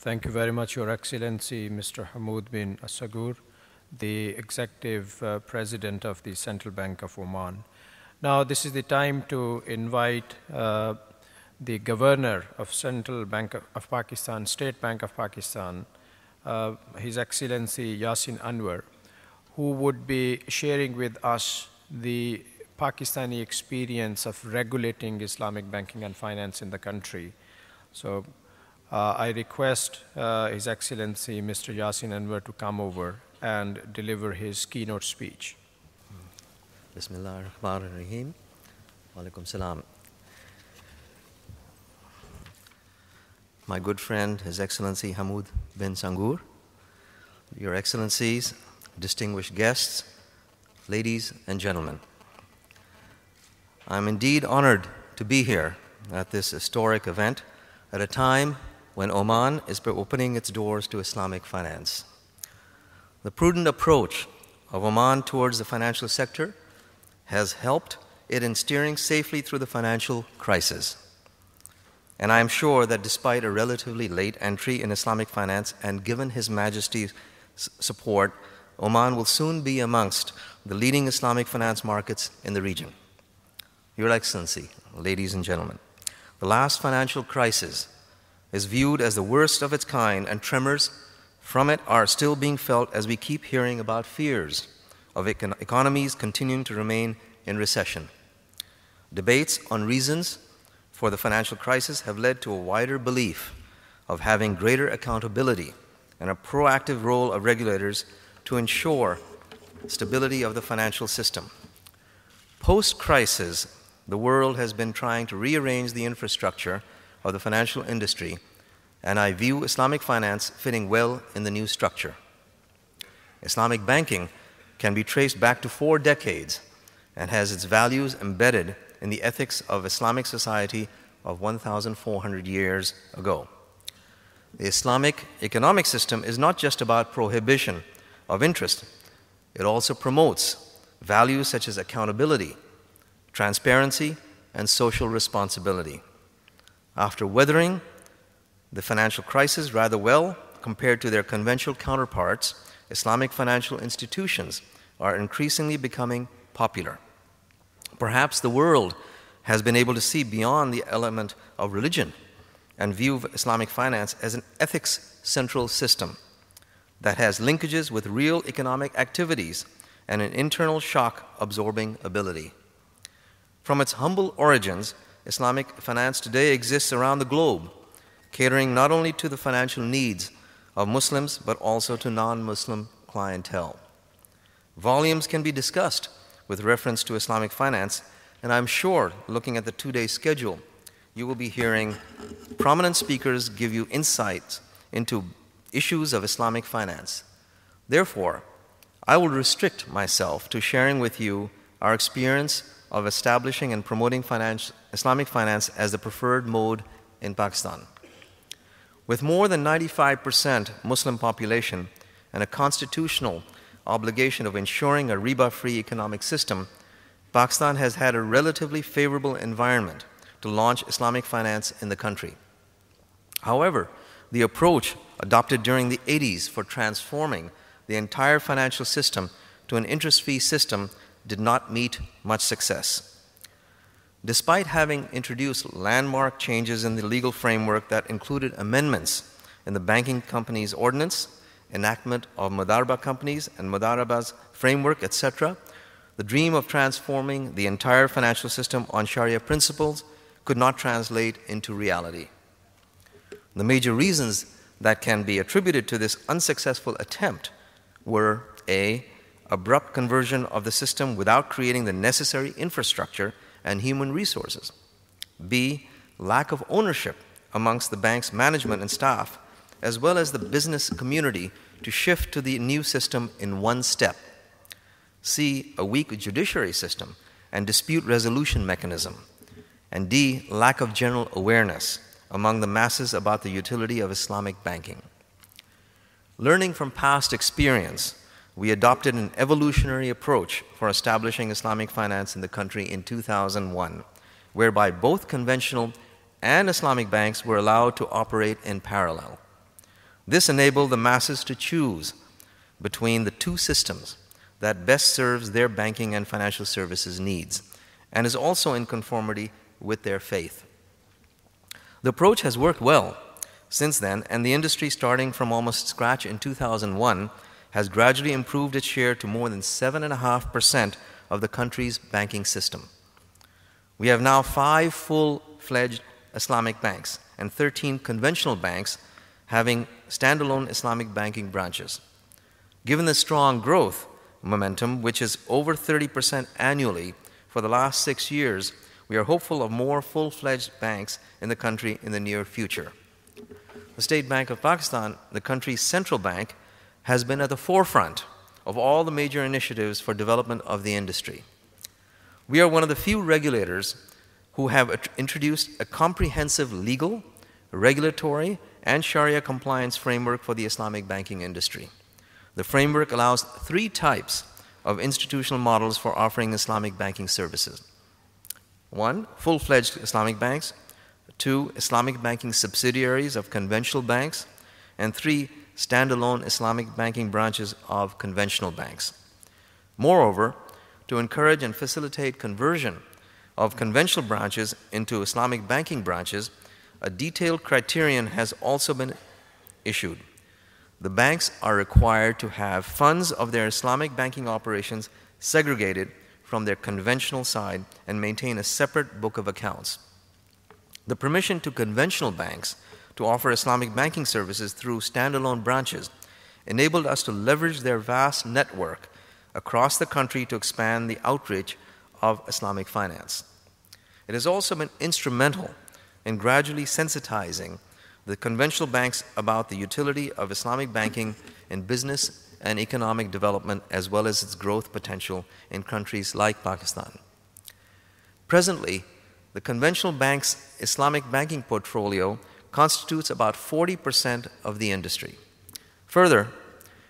Thank you very much, Your Excellency, Mr. Hamoud bin Assagur, the Executive President of the Central Bank of Oman. Now, this is the time to invite the Governor of Central Bank of Pakistan, State Bank of Pakistan, His Excellency Yasin Anwar, who would be sharing with us the Pakistani experience of regulating Islamic banking and finance in the country. So I request His Excellency Mr. Yasin Anwar to come over and deliver his keynote speech. Bismillah ar-Rahman ar-Rahim. Wa alaikum salam. My good friend, His Excellency Hamoud bin Sangur, Your Excellencies, distinguished guests, ladies and gentlemen. I'm indeed honored to be here at this historic event at a time when Oman is opening its doors to Islamic finance. The prudent approach of Oman towards the financial sector has helped it in steering safely through the financial crisis. And I am sure that despite a relatively late entry in Islamic finance and given His Majesty's support, Oman will soon be amongst the leading Islamic finance markets in the region. Your Excellency, ladies and gentlemen, the last financial crisis is viewed as the worst of its kind, and tremors from it are still being felt as we keep hearing about fears of economies continuing to remain in recession. Debates on reasons for the financial crisis have led to a wider belief of having greater accountability and a proactive role of regulators to ensure stability of the financial system. Post-crisis, the world has been trying to rearrange the infrastructure of the financial industry, and I view Islamic finance fitting well in the new structure. Islamic banking can be traced back to 4 decades and has its values embedded in the ethics of Islamic society of 1,400 years ago. The Islamic economic system is not just about prohibition of interest. It also promotes values such as accountability, transparency, and social responsibility. After weathering the financial crisis rather well compared to their conventional counterparts, Islamic financial institutions are increasingly becoming popular. Perhaps the world has been able to see beyond the element of religion and view Islamic finance as an ethics-central system that has linkages with real economic activities and an internal shock-absorbing ability. From its humble origins, Islamic finance today exists around the globe, catering not only to the financial needs of Muslims, but also to non-Muslim clientele. Volumes can be discussed with reference to Islamic finance, and I'm sure, looking at the 2-day schedule, you will be hearing prominent speakers give you insights into issues of Islamic finance. Therefore, I will restrict myself to sharing with you our experience of establishing and promoting Islamic finance as the preferred mode in Pakistan. With more than 95% Muslim population and a constitutional obligation of ensuring a riba-free economic system, Pakistan has had a relatively favorable environment to launch Islamic finance in the country. However, the approach adopted during the 80s for transforming the entire financial system to an interest-free system did not meet much success. Despite having introduced landmark changes in the legal framework that included amendments in the Banking Companies Ordinance, enactment of Mudaraba companies and Mudaraba's framework, etc., the dream of transforming the entire financial system on Sharia principles could not translate into reality. The major reasons that can be attributed to this unsuccessful attempt were A, abrupt conversion of the system without creating the necessary infrastructure and human resources. B, lack of ownership amongst the bank's management and staff, as well as the business community to shift to the new system in one step. C, a weak judiciary system and dispute resolution mechanism. And D, lack of general awareness among the masses about the utility of Islamic banking. Learning from past experience, we adopted an evolutionary approach for establishing Islamic finance in the country in 2001, whereby both conventional and Islamic banks were allowed to operate in parallel. This enabled the masses to choose between the two systems that best serves their banking and financial services needs, and is also in conformity with their faith. The approach has worked well since then, and the industry, starting from almost scratch in 2001, has gradually improved its share to more than 7.5% of the country's banking system. We have now 5 full-fledged Islamic banks and 13 conventional banks having standalone Islamic banking branches. Given the strong growth momentum, which is over 30% annually for the last 6 years, we are hopeful of more full-fledged banks in the country in the near future. The State Bank of Pakistan, the country's central bank, has been at the forefront of all the major initiatives for development of the industry. We are one of the few regulators who have introduced a comprehensive legal, regulatory, and Sharia compliance framework for the Islamic banking industry. The framework allows 3 types of institutional models for offering Islamic banking services. 1, full-fledged Islamic banks. 2, Islamic banking subsidiaries of conventional banks. And 3, standalone Islamic banking branches of conventional banks. Moreover, to encourage and facilitate conversion of conventional branches into Islamic banking branches, a detailed criterion has also been issued. The banks are required to have funds of their Islamic banking operations segregated from their conventional side and maintain a separate book of accounts. The permission to conventional banks to offer Islamic banking services through standalone branches enabled us to leverage their vast network across the country to expand the outreach of Islamic finance. It has also been instrumental in gradually sensitizing the conventional banks about the utility of Islamic banking in business and economic development, as well as its growth potential in countries like Pakistan. Presently, the conventional bank's Islamic banking portfolio constitutes about 40% of the industry. Further,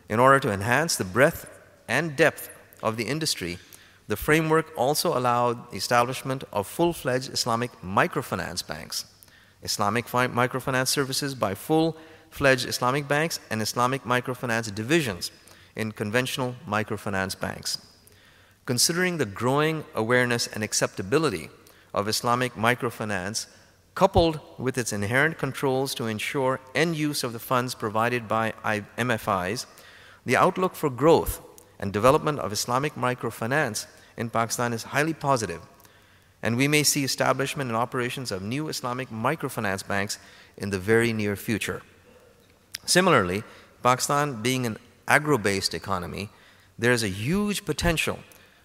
in order to enhance the breadth and depth of the industry, the framework also allowed the establishment of full-fledged Islamic microfinance banks, Islamic microfinance services by full-fledged Islamic banks, and Islamic microfinance divisions in conventional microfinance banks. Considering the growing awareness and acceptability of Islamic microfinance, coupled with its inherent controls to ensure end use of the funds provided by MFIs, the outlook for growth and development of Islamic microfinance in Pakistan is highly positive, and we may see establishment and operations of new Islamic microfinance banks in the very near future. Similarly, Pakistan being an agro-based economy, there is a huge potential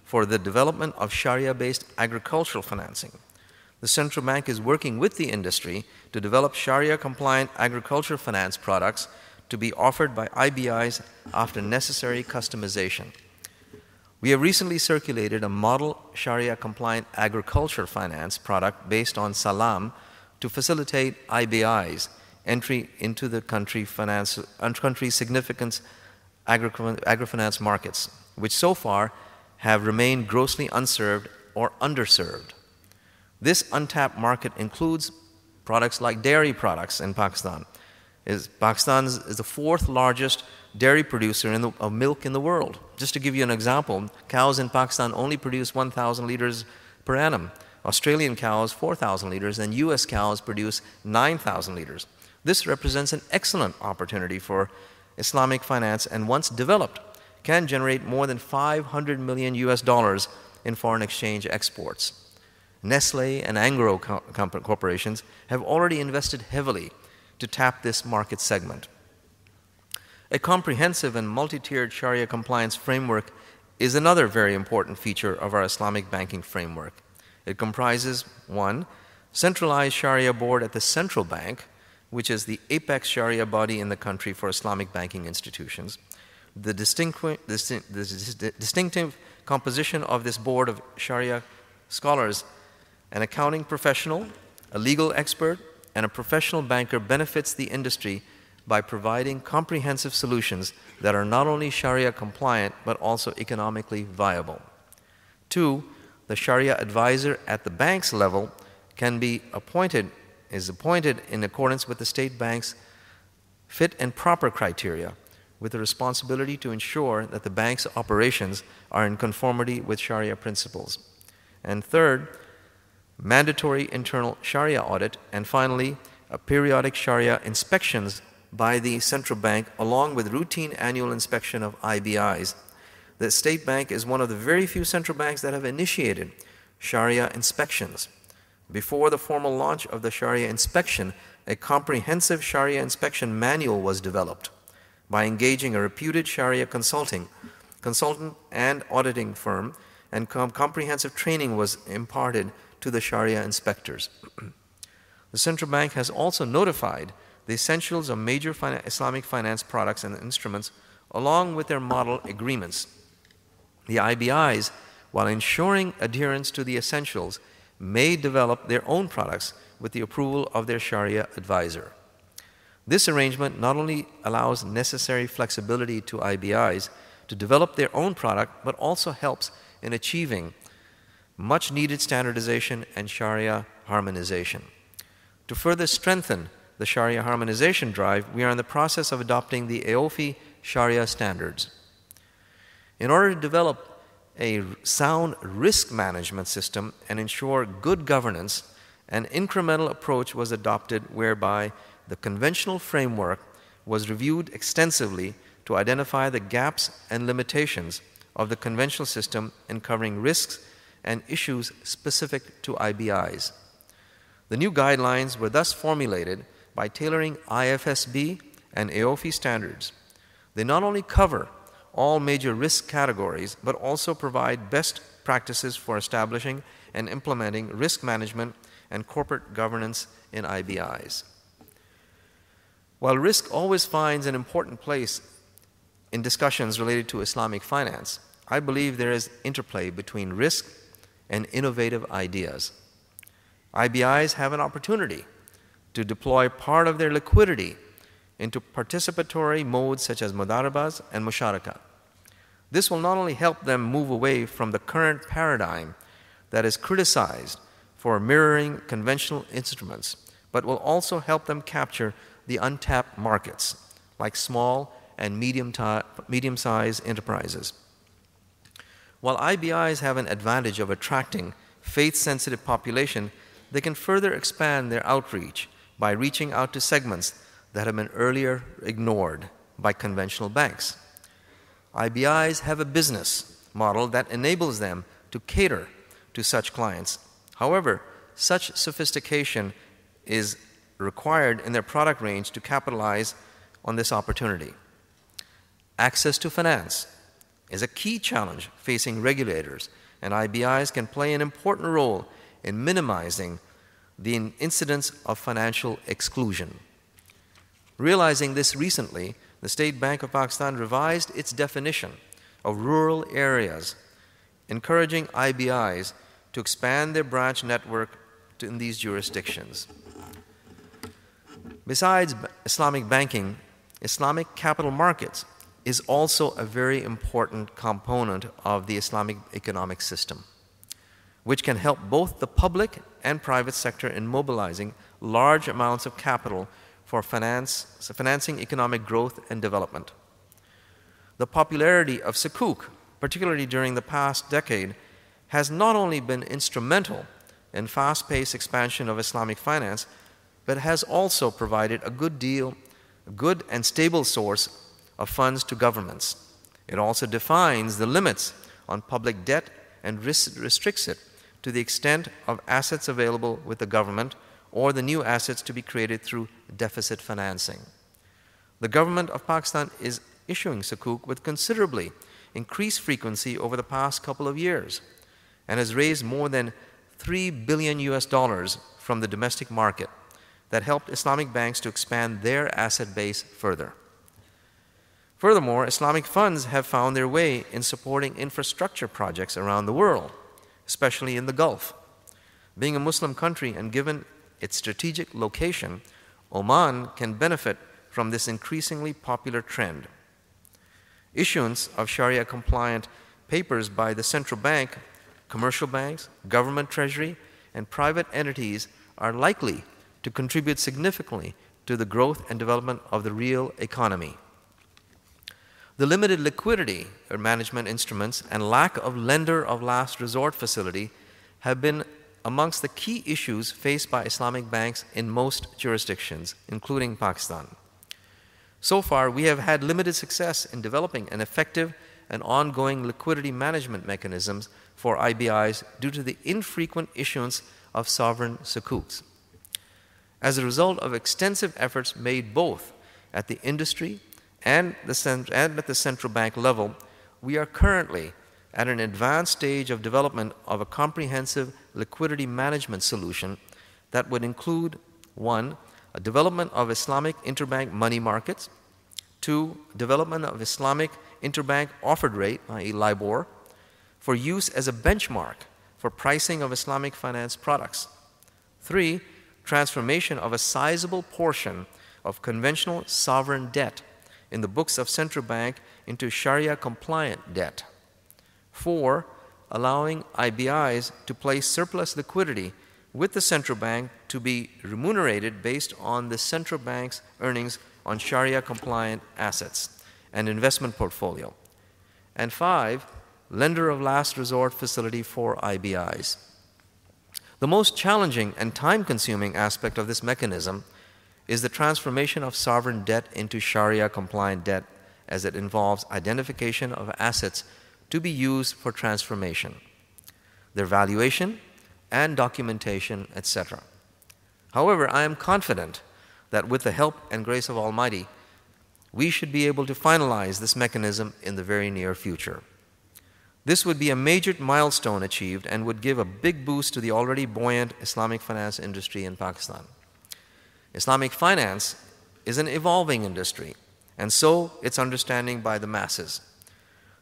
for the development of Sharia-based agricultural financing. The central bank is working with the industry to develop Sharia-compliant agricultural finance products to be offered by IBIs after necessary customization. We have recently circulated a model Sharia-compliant agricultural finance product based on Salam to facilitate IBIs entry into the country's significant agrifinance markets, which so far have remained grossly unserved or underserved. This untapped market includes products like dairy products in Pakistan. Pakistan is the 4th largest dairy producer of milk in the world. Just to give you an example, cows in Pakistan only produce 1,000 liters per annum. Australian cows, 4,000 liters, and US cows produce 9,000 liters. This represents an excellent opportunity for Islamic finance, and once developed, can generate more than $500 million in foreign exchange exports. Nestle and Angro corporations have already invested heavily to tap this market segment. A comprehensive and multi-tiered Sharia compliance framework is another very important feature of our Islamic banking framework. It comprises 1, centralized Sharia board at the central bank, which is the apex Sharia body in the country for Islamic banking institutions. The distinctive composition of this board of Sharia scholars, an accounting professional, a legal expert, and a professional banker benefits the industry by providing comprehensive solutions that are not only Sharia compliant but also economically viable. 2, the Sharia advisor at the bank's level is appointed in accordance with the state bank's fit and proper criteria with the responsibility to ensure that the bank's operations are in conformity with Sharia principles. And third, mandatory internal Sharia audit, and finally, periodic Sharia inspections by the central bank along with routine annual inspection of IBIs. The State Bank is one of the very few central banks that have initiated Sharia inspections. Before the formal launch of the Sharia inspection, a comprehensive Sharia inspection manual was developed by engaging a reputed Sharia consultant and auditing firm, and comprehensive training was imparted to the Sharia inspectors. The central bank has also notified the essentials of major Islamic finance products and instruments along with their model agreements. The IBIs, while ensuring adherence to the essentials, may develop their own products with the approval of their Sharia advisor. This arrangement not only allows necessary flexibility to IBIs to develop their own product, but also helps in achieving much needed standardization and Sharia harmonization. To further strengthen the Sharia harmonization drive, we are in the process of adopting the OIEF Sharia standards. In order to develop a sound risk management system and ensure good governance, an incremental approach was adopted whereby the conventional framework was reviewed extensively to identify the gaps and limitations of the conventional system in covering risks and issues specific to IBIs. The new guidelines were thus formulated by tailoring IFSB and OIEF standards. They not only cover all major risk categories, but also provide best practices for establishing and implementing risk management and corporate governance in IBIs. While risk always finds an important place in discussions related to Islamic finance, I believe there is interplay between risk and innovative ideas. IBIs have an opportunity to deploy part of their liquidity into participatory modes such as mudarabas and musharaka. This will not only help them move away from the current paradigm that is criticized for mirroring conventional instruments, but will also help them capture the untapped markets like small and medium-sized enterprises. While IBIs have an advantage of attracting faith-sensitive population, they can further expand their outreach by reaching out to segments that have been earlier ignored by conventional banks. IBIs have a business model that enables them to cater to such clients. However, such sophistication is required in their product range to capitalize on this opportunity. Access to finance is a key challenge facing regulators, and IBIs can play an important role in minimizing the incidence of financial exclusion. Realizing this recently, the State Bank of Pakistan revised its definition of rural areas, encouraging IBIs to expand their branch network in these jurisdictions. Besides Islamic banking, Islamic capital markets is also a very important component of the Islamic economic system, which can help both the public and private sector in mobilizing large amounts of capital for financing economic growth and development. The popularity of sukuk, particularly during the past decade, has not only been instrumental in fast-paced expansion of Islamic finance, but has also provided a good and stable source of funds to governments. It also defines the limits on public debt and restricts it to the extent of assets available with the government or the new assets to be created through deficit financing. The government of Pakistan is issuing sukuk with considerably increased frequency over the past couple of years and has raised more than $3 billion from the domestic market that helped Islamic banks to expand their asset base further. Furthermore, Islamic funds have found their way in supporting infrastructure projects around the world, especially in the Gulf. Being a Muslim country and given its strategic location, Oman can benefit from this increasingly popular trend. Issuance of Sharia-compliant papers by the central bank, commercial banks, government treasury, and private entities are likely to contribute significantly to the growth and development of the real economy. The limited liquidity or management instruments and lack of lender of last resort facility have been amongst the key issues faced by Islamic banks in most jurisdictions, including Pakistan. So far, we have had limited success in developing an effective and ongoing liquidity management mechanisms for IBIs due to the infrequent issuance of sovereign sukuks. As a result of extensive efforts made both at the industry and at the central bank level, we are currently at an advanced stage of development of a comprehensive liquidity management solution that would include 1. A development of Islamic interbank money markets, 2. Development of Islamic interbank offered rate, i.e. LIBOR, for use as a benchmark for pricing of Islamic finance products, 3. Transformation of a sizable portion of conventional sovereign debt in the books of central bank into Sharia-compliant debt, 4. Allowing IBIs to place surplus liquidity with the central bank to be remunerated based on the central bank's earnings on Sharia-compliant assets and investment portfolio, and 5. Lender of last resort facility for IBIs. The most challenging and time-consuming aspect of this mechanism is the transformation of sovereign debt into Sharia-compliant debt, as it involves identification of assets to be used for transformation, their valuation and documentation, etc. However, I am confident that with the help and grace of Almighty, we should be able to finalize this mechanism in the very near future. This would be a major milestone achieved and would give a big boost to the already buoyant Islamic finance industry in Pakistan. Islamic finance is an evolving industry, and so its understanding by the masses,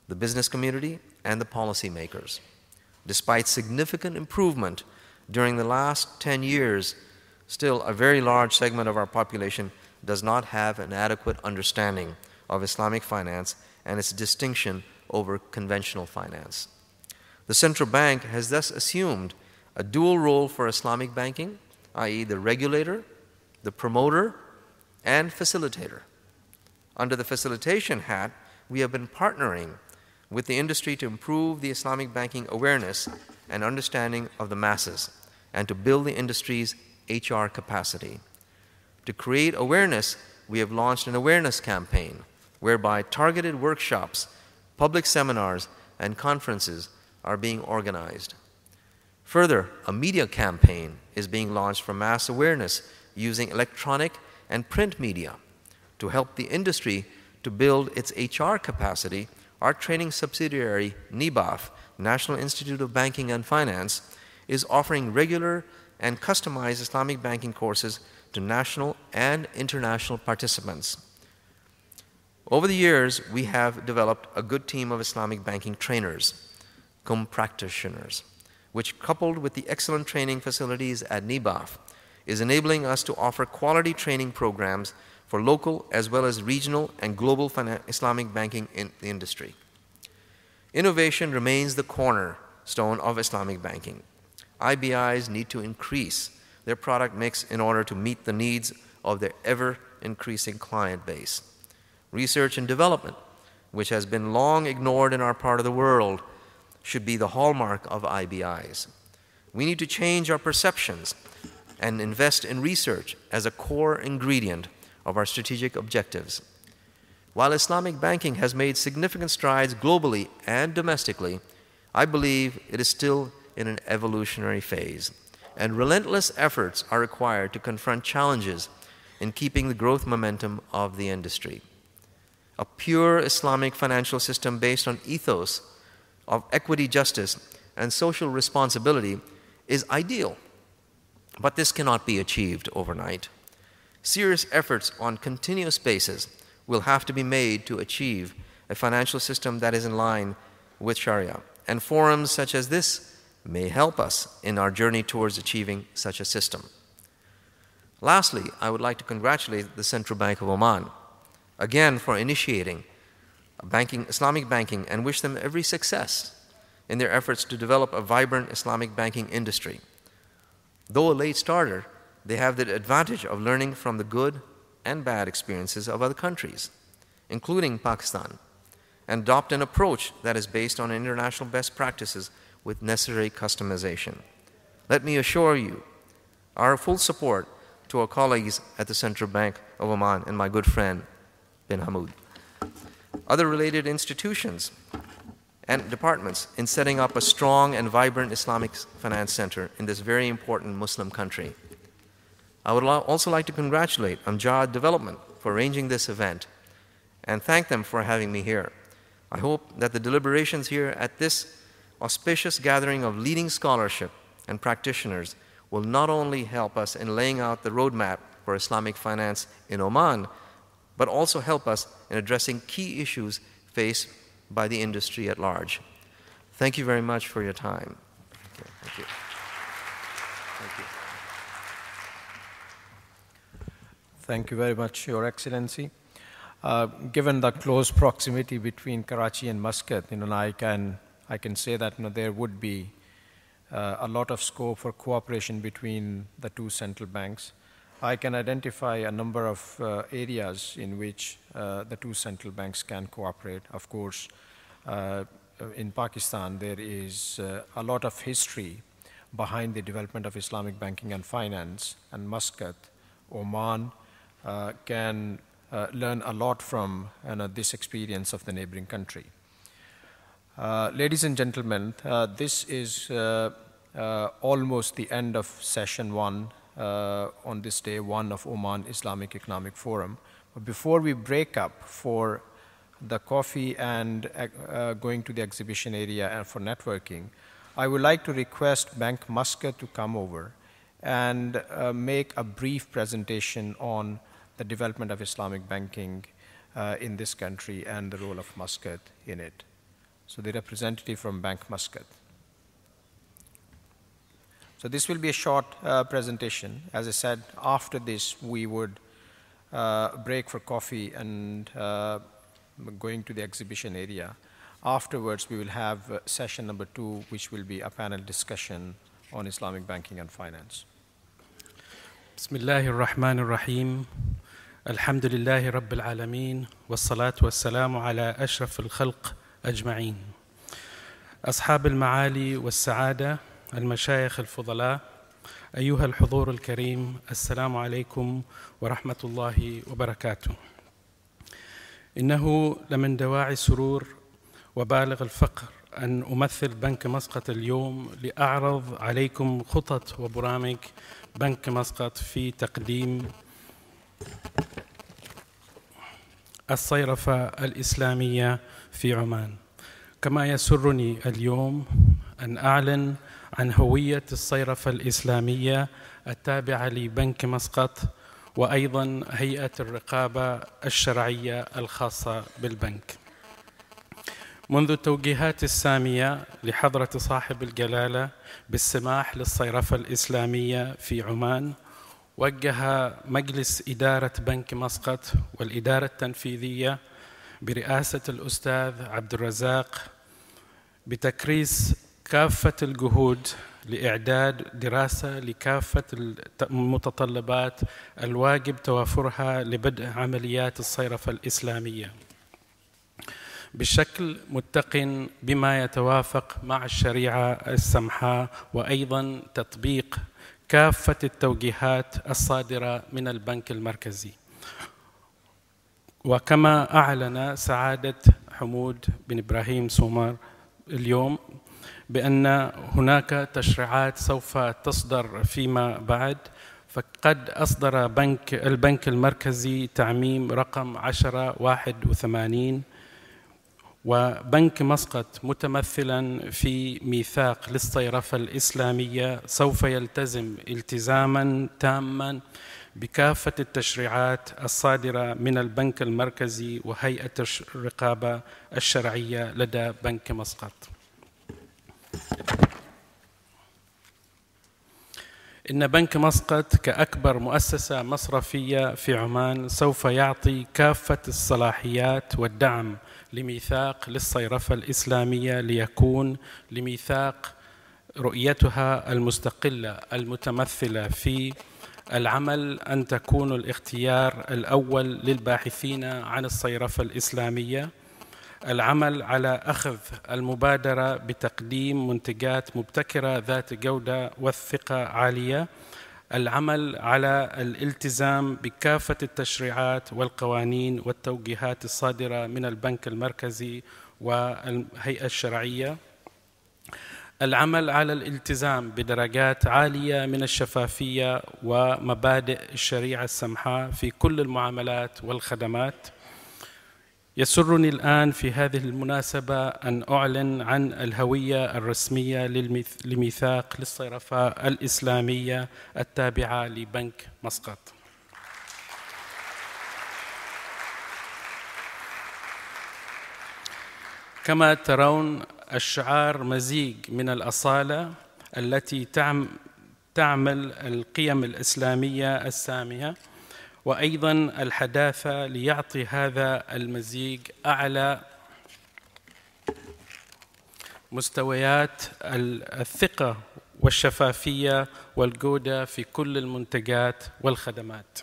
the business community, and the policymakers. Despite significant improvement during the last 10 years, still a very large segment of our population does not have an adequate understanding of Islamic finance and its distinction over conventional finance. The central bank has thus assumed a dual role for Islamic banking, i.e. the regulator, the promoter, and facilitator. Under the facilitation hat, we have been partnering with the industry to improve the Islamic banking awareness and understanding of the masses and to build the industry's HR capacity. To create awareness, we have launched an awareness campaign whereby targeted workshops, public seminars, and conferences are being organized. Further, a media campaign is being launched for mass awareness using electronic and print media. To help the industry to build its HR capacity, our training subsidiary, NIBAF, National Institute of Banking and Finance, is offering regular and customized Islamic banking courses to national and international participants. Over the years, we have developed a good team of Islamic banking trainers, cum practitioners, which, coupled with the excellent training facilities at NIBAF, is enabling us to offer quality training programs for local as well as regional and global Islamic banking in the industry. Innovation remains the cornerstone of Islamic banking. IBIs need to increase their product mix in order to meet the needs of their ever-increasing client base. Research and development, which has been long ignored in our part of the world, should be the hallmark of IBIs. We need to change our perceptions and invest in research as a core ingredient of our strategic objectives. While Islamic banking has made significant strides globally and domestically, I believe it is still in an evolutionary phase, and relentless efforts are required to confront challenges in keeping the growth momentum of the industry. A pure Islamic financial system based on ethos of equity, justice, and social responsibility is ideal, but this cannot be achieved overnight. Serious efforts on continuous basis will have to be made to achieve a financial system that is in line with Sharia, and forums such as this may help us in our journey towards achieving such a system. Lastly, I would like to congratulate the Central Bank of Oman again for initiating Islamic banking and wish them every success in their efforts to develop a vibrant Islamic banking industry. Though a late starter, they have the advantage of learning from the good and bad experiences of other countries, including Pakistan, and adopt an approach that is based on international best practices with necessary customization. Let me assure you our full support to our colleagues at the Central Bank of Oman and my good friend bin Hamoud. Other related institutions and departments in setting up a strong and vibrant Islamic finance center in this very important Muslim country. I would also like to congratulate Amjad Development for arranging this event and thank them for having me here. I hope that the deliberations here at this auspicious gathering of leading scholarship and practitioners will not only help us in laying out the roadmap for Islamic finance in Oman, but also help us in addressing key issues faced by the industry at large. Thank you very much for your time. Okay, thank you. Thank you. Thank you very much, Your Excellency. Given the close proximity between Karachi and Muscat, I can say that there would be a lot of scope for cooperation between the two central banks. I can identify a number of areas in which the two central banks can cooperate. Of course, in Pakistan, there is a lot of history behind the development of Islamic banking and finance, and Muscat, Oman, can learn a lot from this experience of the neighboring country. Ladies and gentlemen, this is almost the end of session one on this day one of Oman Islamic Economic Forum. But before we break up for the coffee and going to the exhibition area and for networking, I would like to request Bank Muscat to come over and make a brief presentation on the development of Islamic banking in this country and the role of Muscat in it. So the representative from Bank Muscat. So this will be a short presentation. As I said, after this we would break for coffee and going to the exhibition area. Afterwards we will have session number 2, which will be a panel discussion on Islamic banking and finance. Bismillahir Rahmanir Rahim. Alhamdulillahi Rabbil Alameen. Wassalatu wassalamu ala ashraf al-khalq ajma'in. أصحاب المعالي والسعادة المشايخ الفضلاء أيها الحضور الكريم السلام عليكم ورحمة الله وبركاته. إنه لمن دواعي السرور وبالغ الفخر أن أمثل بنك مسقط اليوم لأعرض عليكم خطط وبرامج بنك مسقط في تقديم الصيرفة الإسلامية في عمان. كما يسرني اليوم أن أعلن عن هوية الصيرفة الإسلامية التابعة لبنك مسقط وأيضا هيئة الرقابة الشرعية الخاصة بالبنك. منذ التوجيهات السامية لحضرة صاحب الجلالة بالسماح للصيرفة الإسلامية في عمان، وجه مجلس إدارة بنك مسقط والإدارة التنفيذية برئاسة الأستاذ عبد الرزاق بتكريس كافة الجهود لإعداد دراسة لكافة المتطلبات الواجب توافرها لبدء عمليات الصيرفة الإسلامية بشكل متقن بما يتوافق مع الشريعة السمحاء، وأيضا تطبيق كافة التوجيهات الصادرة من البنك المركزي. وكما أعلن سعادة حمود بن إبراهيم سومر اليوم بأن هناك تشريعات سوف تصدر فيما بعد، فقد أصدر البنك المركزي تعميم رقم 1081، وبنك مسقط متمثلا في ميثاق للصيرفة الإسلامية سوف يلتزم التزاما تاما بكافة التشريعات الصادرة من البنك المركزي وهيئة الرقابة الشرعية لدى بنك مسقط. إن بنك مسقط كأكبر مؤسسة مصرفية في عمان سوف يعطي كافة الصلاحيات والدعم لميثاق للصيرفة الإسلامية ليكون لميثاق رؤيتها المستقلة المتمثلة في العمل أن تكون الاختيار الأول للباحثين عن الصيرفة الإسلامية، العمل على أخذ المبادرة بتقديم منتجات مبتكرة ذات جودة والثقة عالية، العمل على الالتزام بكافة التشريعات والقوانين والتوجيهات الصادرة من البنك المركزي والهيئة الشرعية، العمل على الالتزام بدرجات عالية من الشفافية ومبادئ الشريعة السمحاء في كل المعاملات والخدمات. يسرني الآن في هذه المناسبة أن أعلن عن الهوية الرسمية لميثاق للصيرفة الإسلامية التابعة لبنك مسقط. كما ترون الشعار مزيج من الأصالة التي تعمل القيم الإسلامية السامية، وأيضاً الحداثة ليعطي هذا المزيج أعلى مستويات الثقة والشفافية والجودة في كل المنتجات والخدمات.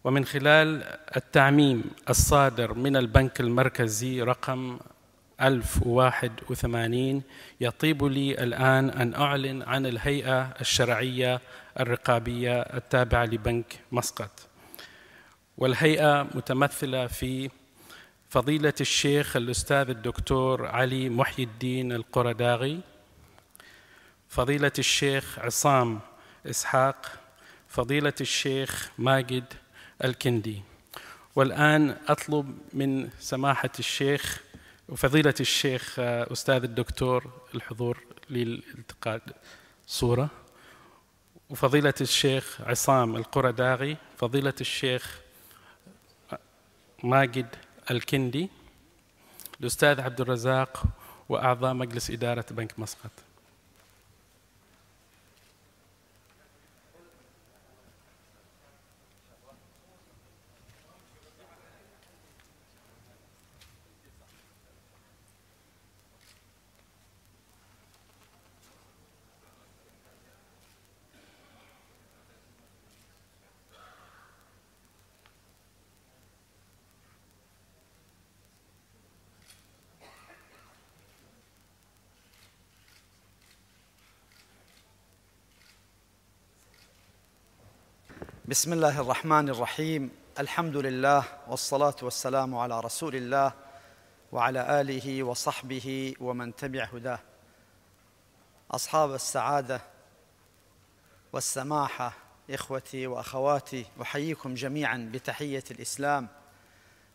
ومن خلال التعميم الصادر من البنك المركزي رقم 1081 يطيب لي الآن أن أعلن عن الهيئة الشرعية الرقابية التابعة لبنك مسقط. والهيئة متمثلة في فضيلة الشيخ الأستاذ الدكتور علي محي الدين القرداغي، فضيلة الشيخ عصام إسحاق، فضيلة الشيخ ماجد الكندي. والآن أطلب من سماحة الشيخ وفضيلة الشيخ أستاذ الدكتور الحضور للالتقاط صورة، وفضيلة الشيخ عصام القرداغي، فضيلة الشيخ ماجد الكندي، الأستاذ عبد الرزاق، وأعضاء مجلس إدارة بنك مسقط. بسم الله الرحمن الرحيم. الحمد لله والصلاة والسلام على رسول الله وعلى آله وصحبه ومن تبع هداه. أصحاب السعادة والسماحة، إخوتي وأخواتي، أحييكم جميعا بتحية الإسلام،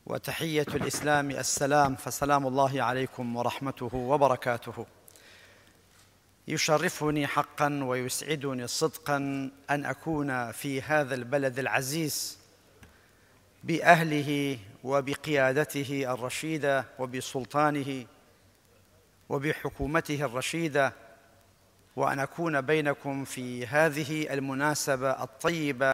وتحية الإسلام السلام، فسلام الله عليكم ورحمته وبركاته. يشرفني حقا ويسعدني صدقا أن أكون في هذا البلد العزيز بأهله وبقيادته الرشيدة وبسلطانه وبحكومته الرشيدة، وأن أكون بينكم في هذه المناسبة الطيبة